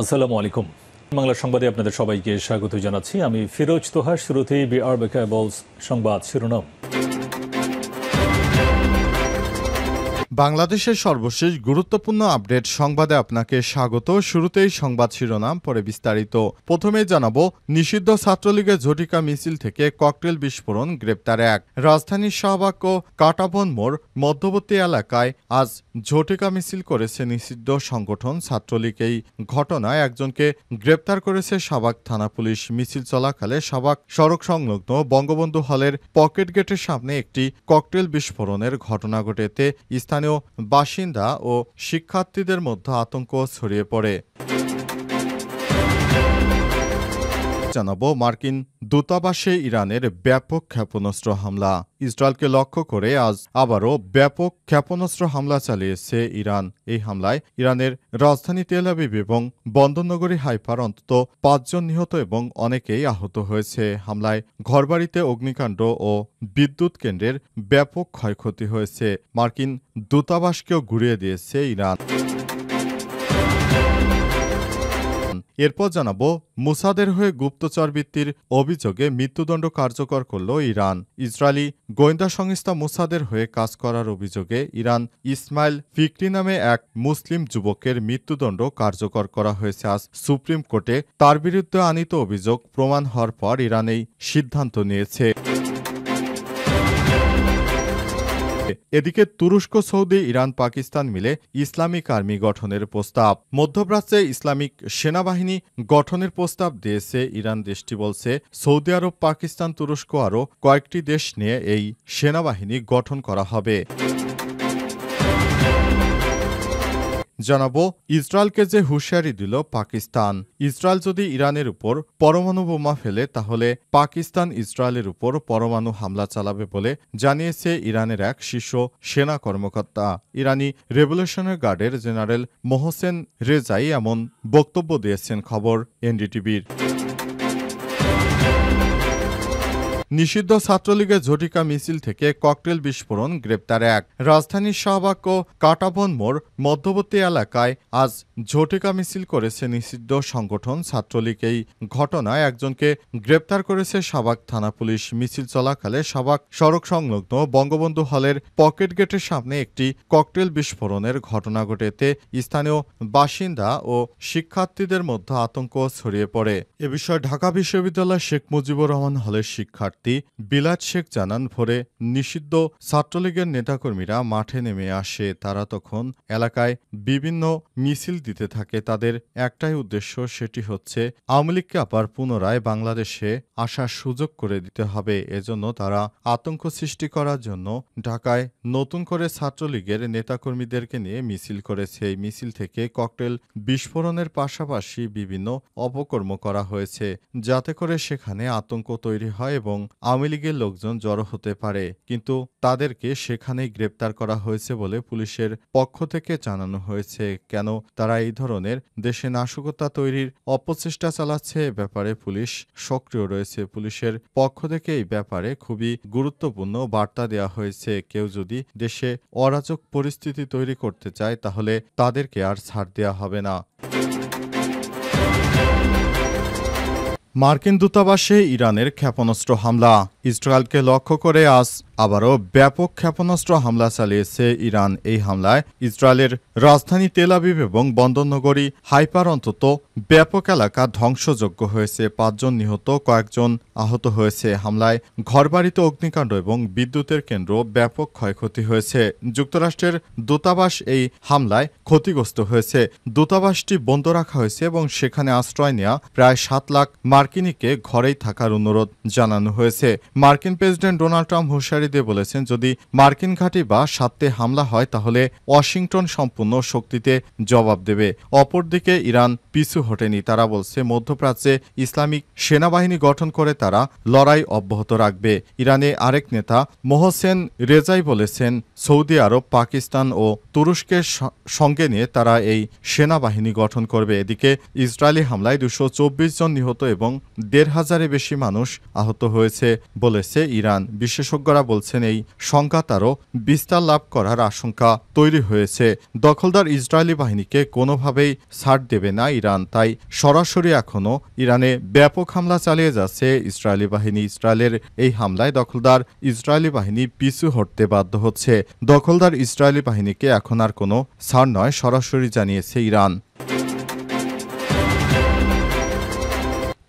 আসসালামু আলাইকুম। বাংলা সংবাদে আপনাদের সবাইকে স্বাগত জানাচ্ছি। আমি ফিরোজ তোহা। শুরুতেই বিআরবি কেবলস সংবাদ শিরোনাম। বাংলাদেশের সর্বশেষ গুরুত্বপূর্ণ আপডেট সংবাদে আপনাকে স্বাগত। শুরুতেই সংবাদ শিরোনাম, পরে বিস্তারিত। প্রথমেই জানাবো, নিষিদ্ধ ছাত্রলীগের ঝটিকা মিছিল থেকে ককটেল বিস্ফোরণ, গ্রেপ্তার এক। রাজধানীর শাহবাগ ও কাঁটাবন মোড় মধ্যবর্তী এলাকায় আজ ঝটিকা মিছিল করেছে নিষিদ্ধ সংগঠন ছাত্রলীগ। এই ঘটনায় একজনকে গ্রেপ্তার করেছে শাহবাগ থানা পুলিশ। মিছিল চলাকালে শাহবাগ সড়ক সংলগ্ন বঙ্গবন্ধু হলের পকেট গেটের সামনে একটি ককটেল বিস্ফোরণের ঘটনা ঘটে। এতে স্থানীয় বাসিন্দা ও শিক্ষার্থীদের মধ্যে আতঙ্ক ছড়িয়ে পড়ে। জানাবো, মার্কিন দূতাবাসে ইরানের ব্যাপক ক্ষেপণাস্ত্র হামলা। ইসরায়েলকে লক্ষ্য করে আজ আবারও ব্যাপক ক্ষেপণাস্ত্র হামলা চালিয়েছে ইরান। এই হামলায় ইরানের রাজধানী তেল আবিব এবং বন্দরনগরী হাইফার অন্তত ৫ জন নিহত এবং অনেকেই আহত হয়েছে। হামলায় ঘরবাড়িতে অগ্নিকাণ্ড ও বিদ্যুৎ কেন্দ্রের ব্যাপক ক্ষয়ক্ষতি হয়েছে। মার্কিন দূতাবাসকেও ঘুরিয়ে দিয়েছে ইরান। এরপর জানাবো, মুসাদের হয়ে গুপ্তচরবৃত্তির অভিযোগে মৃত্যুদণ্ড কার্যকর করল ইরান। ইসরায়েলি গোয়েন্দা সংস্থা মুসাদের হয়ে কাজ করার অভিযোগে ইরান ইসমাইল ফিকরি নামে এক মুসলিম যুবকের মৃত্যুদণ্ড কার্যকর করা হয়েছে আজ সুপ্রিম কোর্টে। তার বিরুদ্ধে আনীত অভিযোগ প্রমাণ হওয়ার পর ইরান এই সিদ্ধান্ত নিয়েছে। এদিকে তুরস্ক, সৌদি, ইরান, পাকিস্তান মিলে ইসলামিক আর্মি গঠনের প্রস্তাব। মধ্যপ্রাচ্যে ইসলামিক সেনাবাহিনী গঠনের প্রস্তাব দিয়েছে ইরান। দেশটি বলছে, সৌদি আরব, পাকিস্তান, তুরস্ক আরও কয়েকটি দেশ নিয়ে এই সেনাবাহিনী গঠন করা হবে। জানাবো, ইসরায়েলকে যে হুঁশিয়ারি দিল পাকিস্তান। ইসরায়েল যদি ইরানের উপর পরমাণু বোমা ফেলে তাহলে পাকিস্তান ইসরায়েলের উপর পরমাণু হামলা চালাবে বলে জানিয়েছে ইরানের এক শীর্ষ সেনা কর্মকর্তা। ইরানি রেভলিউশনারি গার্ডের জেনারেল মোহসেন রেজাই এমন বক্তব্য দিয়েছেন, খবর এনডিটিভির। নিষিদ্ধ ছাত্রলীগের ঝটিকা মিছিল থেকে ককটেল বিস্ফোরণ, গ্রেপ্তার এক। রাজধানীর শাহবাগ ও কাঁটাবন মোড় মধ্যবর্তী এলাকায় আজ ঝটিকা মিছিল করেছে নিষিদ্ধ সংগঠন ছাত্রলীগ। এই ঘটনায় একজনকে গ্রেপ্তার করেছে শাহবাগ থানা পুলিশ। মিছিল চলাকালে শাহবাগ সড়ক সংলগ্ন বঙ্গবন্ধু হলের পকেট গেটের সামনে একটি ককটেল বিস্ফোরণের ঘটনা ঘটে। এতে স্থানীয় বাসিন্দা ও শিক্ষার্থীদের মধ্যে আতঙ্ক ছড়িয়ে পড়ে। এ বিষয়ে ঢাকা বিশ্ববিদ্যালয় শেখ মুজিবুর রহমান হলের শিক্ষার্থী বিলাত শেখ জানান, ভোরে নিষিদ্ধ ছাত্রলীগের নেতাকর্মীরা মাঠে নেমে আসে। তারা তখন এলাকায় বিভিন্ন মিছিল দিতে থাকে। তাদের একটাই উদ্দেশ্য, সেটি হচ্ছে আওয়ামী লীগকে আবার পুনরায় বাংলাদেশে আসার সুযোগ করে দিতে হবে। এজন্য তারা আতঙ্ক সৃষ্টি করার জন্য ঢাকায় নতুন করে ছাত্রলীগের নেতাকর্মীদেরকে নিয়ে মিছিল করেছে। এই মিছিল থেকে ককটেল বিস্ফোরণের পাশাপাশি বিভিন্ন অপকর্ম করা হয়েছে, যাতে করে সেখানে আতঙ্ক তৈরি হয় এবং আওয়ামী লীগের লোকজন জড়ো হতে পারে। কিন্তু তাদেরকে সেখানেই গ্রেপ্তার করা হয়েছে বলে পুলিশের পক্ষ থেকে জানানো হয়েছে। কেন তারা এই ধরনের দেশে নাশকতা তৈরির অপচেষ্টা চালাচ্ছে, এ ব্যাপারে পুলিশ সক্রিয় রয়েছে। পুলিশের পক্ষ থেকে এই ব্যাপারে খুবই গুরুত্বপূর্ণ বার্তা দেওয়া হয়েছে। কেউ যদি দেশে অরাজক পরিস্থিতি তৈরি করতে চায় তাহলে তাদেরকে আর ছাড় দেওয়া হবে না। মার্কিন দূতাবাসে ইরানের ক্ষেপণাস্ত্র হামলা। ইসরায়েলকে লক্ষ্য করে আজ আবারও ব্যাপক ক্ষেপণাস্ত্র হামলা চালিয়েছে ইরান। এই হামলায় ইসরায়েলের রাজধানী তেল আবিব এবং বন্দরনগরী হাইফার অন্তত ব্যাপক এলাকা ধ্বংসযোগ্য হয়েছে। ৫ জন নিহত, কয়েকজন আহত হয়েছে। হামলায় ঘরবাড়িতে অগ্নিকাণ্ড এবং বিদ্যুতের কেন্দ্র ব্যাপক ক্ষয়ক্ষতি হয়েছে। যুক্তরাষ্ট্রের দূতাবাস এই হামলায় ক্ষতিগ্রস্ত হয়েছে। দূতাবাসটি বন্ধ রাখা হয়েছে এবং সেখানে আশ্রয় নেওয়া প্রায় ৭ লাখ মার্কিনীকে ঘরেই থাকার অনুরোধ জানানো হয়েছে। মার্কিন প্রেসিডেন্ট ডোনাল্ড ট্রাম্প হুঁশিয়ারি দিয়ে বলেছেন, যদি মার্কিন ঘাঁটি বা সাথে হামলা হয় তাহলে ওয়াশিংটন সম্পূর্ণ শক্তিতে জবাব দেবে। অপরদিকে ইরান পিছু হটেনি। তারা বলছে, মধ্যপ্রাচ্যে ইসলামিক সেনাবাহিনী গঠন করে তারা লড়াই অব্যাহত রাখবে। ইরানে আরেক নেতা মোহসেন রেজাই বলেছেন, সৌদি আরব, পাকিস্তান ও তুরস্কের সঙ্গে নিয়ে তারা এই সেনাবাহিনী গঠন করবে। এদিকে ইসরায়েলি হামলায় ২২৪ জন নিহত এবং 1,500-এর বেশি মানুষ আহত হয়েছে বলেছে ইরান। বিশেষজ্ঞরা বলছেন এই সংঘাত আরও বিস্তার লাভ করার আশঙ্কা তৈরি হয়েছে। দখলদার ইসরায়েলি বাহিনীকে কোনোভাবেই ছাড় দেবে না ইরান, তাই সরাসরি এখনও ইরানে ব্যাপক হামলা চালিয়ে যাচ্ছে ইসরায়েলি বাহিনী। ইসরায়েলের এই হামলায় দখলদার ইসরায়েলি বাহিনী পিছু হটতে বাধ্য হচ্ছে। দখলদার ইসরায়েলি বাহিনীকে এখন আর কোনো ছাড় নয়, সরাসরি জানিয়েছে ইরান।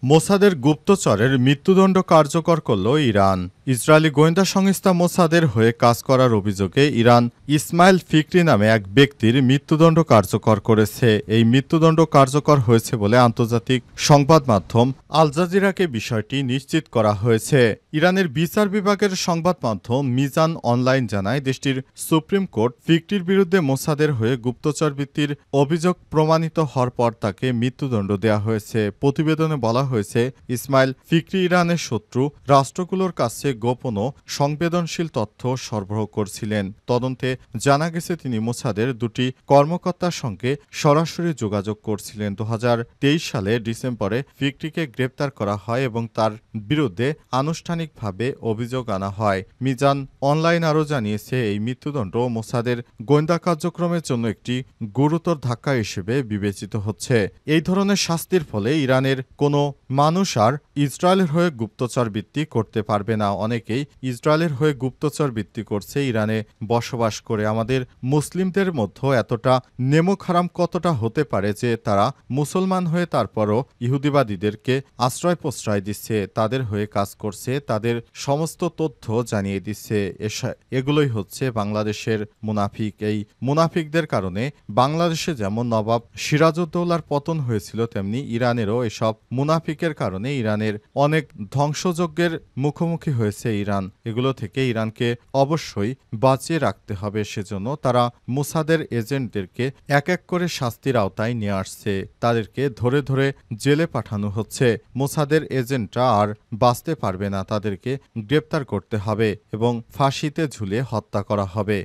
মোসাদের গুপ্তচরের মৃত্যুদণ্ড কার্যকর করল ইরান। ইসরায়েলি গোয়েন্দা সংস্থা মোসাদের হয়ে কাজ করার অভিযোগে ইরান ইসমাইল ফিকরি নামে এক ব্যক্তির মৃত্যুদণ্ড কার্যকর করেছে। এই মৃত্যুদণ্ড কার্যকর হয়েছে বলে আন্তর্জাতিক সংবাদ মাধ্যম আল জাজিরাকে বিষয়টি নিশ্চিত করা হয়েছে। ইরানের বিচার বিভাগের সংবাদ মাধ্যম মিজান অনলাইন জানায়, দেশটির সুপ্রিম কোর্ট ফিকরির বিরুদ্ধে মোসাদের হয়ে গুপ্তচর বৃত্তির অভিযোগ প্রমাণিত হওয়ার পর তাকে মৃত্যুদণ্ড দেওয়া হয়েছে। প্রতিবেদনে বলা হয়েছে, ইসমাইল ফিকরি ইরানের শত্রু রাষ্ট্রগুলোর কাছে গোপন ও সংবেদনশীল তথ্য সরবরাহ করছিলেন। তদন্তে জানা গেছে তিনি মোসাদের দুটি কর্মকর্তার সঙ্গে সরাসরি যোগাযোগ করছিলেন। 2023 সালে ডিসেম্বরে ফিকরিকে গ্রেপ্তার করা হয় এবং তার বিরুদ্ধে আনুষ্ঠানিকভাবে অভিযোগ আনা হয়। মিজান অনলাইন আরও জানিয়েছে, এই মৃত্যুদণ্ড মোসাদের গোয়েন্দা কার্যক্রমের জন্য একটি গুরুতর ধাক্কা হিসেবে বিবেচিত হচ্ছে। এই ধরনের শাস্তির ফলে ইরানের কোনো মানুষ আর ইসরায়েলের হয়ে গুপ্তচর বৃত্তি করতে পারবে না। অনেকেই ইসরায়েলের হয়ে গুপ্তচর বৃত্তি করছে ইরানে বসবাস করে। আমাদের মুসলিমদের মধ্যে এতটা নেমক হারাম কতটা হতে পারে যে তারা মুসলমান হয়ে তারপরও ইহুদিবাদীদেরকে আশ্রয় প্রশ্রয় দিচ্ছে, তাদের হয়ে কাজ করছে, তাদের সমস্ত তথ্য জানিয়ে দিচ্ছে। এগুলোই হচ্ছে বাংলাদেশের মুনাফিক। এই মুনাফিকদের কারণে বাংলাদেশে যেমন নবাব সিরাজউদ্দৌলার পতন হয়েছিল, তেমনি ইরানেরও এসব মুনাফিকের কারণে ইরানের অনেক ধ্বংসযজ্ঞের মুখোমুখি হয়েছে ইরান। এগুলো থেকে ইরানকে অবশ্যই বাঁচিয়ে রাখতে হবে। সেজন্য তারা মোসাদের এজেন্টদেরকে এক এক করে শাস্তির আওতায় নিয়ে আসছে, তাদেরকে ধরে ধরে জেলে পাঠানো হচ্ছে। মোসাদের এজেন্টরা আর বাঁচতে পারবে না, তাদেরকে গ্রেপ্তার করতে হবে এবং ফাঁসিতে ঝুলিয়ে হত্যা করা হবে।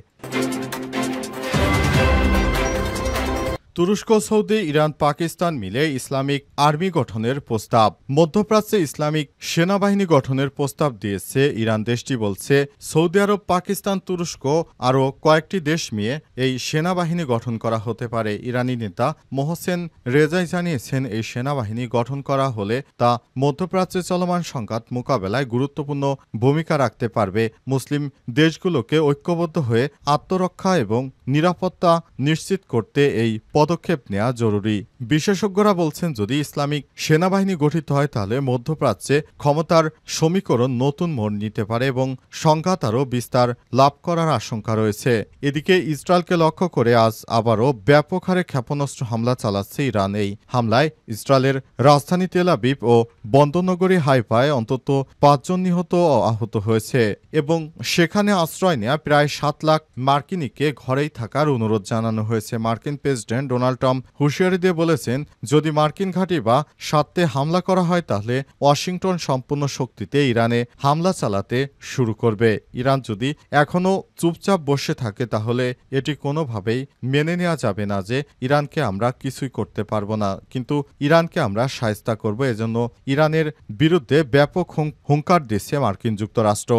তুরস্ক, সৌদি, ইরান, পাকিস্তান মিলে ইসলামিক আর্মি গঠনের প্রস্তাব। মধ্যপ্রাচ্যে ইসলামিক সেনাবাহিনী গঠনের প্রস্তাব দিয়েছে ইরান। দেশটি বলছে, সৌদি আরব, পাকিস্তান, তুরস্ক আরও কয়েকটি দেশ মিলে এই সেনাবাহিনী গঠন করা হতে পারে। ইরানি নেতা মোহসেন রেজাই জানিয়েছেন, এই সেনাবাহিনী গঠন করা হলে তা মধ্যপ্রাচ্যে চলমান সংঘাত মোকাবেলায় গুরুত্বপূর্ণ ভূমিকা রাখতে পারবে। মুসলিম দেশগুলোকে ঐক্যবদ্ধ হয়ে আত্মরক্ষা এবং নিরাপত্তা নিশ্চিত করতে এই পদক্ষেপ নেওয়া জরুরি। বিশেষজ্ঞরা বলছেন, যদি ইসলামিক সেনাবাহিনী গঠিত হয় তাহলে মধ্যপ্রাচ্যে ক্ষমতার সমীকরণ নতুন মোড় নিতে পারে এবং সংঘাত আরও বিস্তার লাভ করার আশঙ্কা রয়েছে। এদিকে ইসরায়েলকে লক্ষ্য করে আজ আবারও ব্যাপক হারে ক্ষেপণাস্ত্র হামলা চালাচ্ছে ইরান। এই হামলায় ইসরায়েলের রাজধানী তেল আবিব ও বন্দরনগরী হাইফায় অন্তত 5 জন নিহত ও আহত হয়েছে এবং সেখানে আশ্রয় নেওয়া প্রায় 7 লাখ মার্কিনীকে ঘরেই থাকার অনুরোধ জানানো হয়েছে। মার্কিন প্রেসিডেন্ট ডোনাল্ড ট্রাম্প হুঁশিয়ারি দিয়ে বলেছেন, যদি মার্কিন ঘাঁটি বা সাথে হামলা করা হয় তাহলে ওয়াশিংটন সম্পূর্ণ শক্তিতে ইরানে হামলা চালাতে শুরু করবে। ইরান যদি এখনও চুপচাপ বসে থাকে তাহলে এটি কোনোভাবেই মেনে নেওয়া যাবে না যে ইরানকে আমরা কিছুই করতে পারবো না, কিন্তু ইরানকে আমরা শায়েস্তা করব। এজন্য ইরানের বিরুদ্ধে ব্যাপক হুঙ্কার দিচ্ছে মার্কিন যুক্তরাষ্ট্র।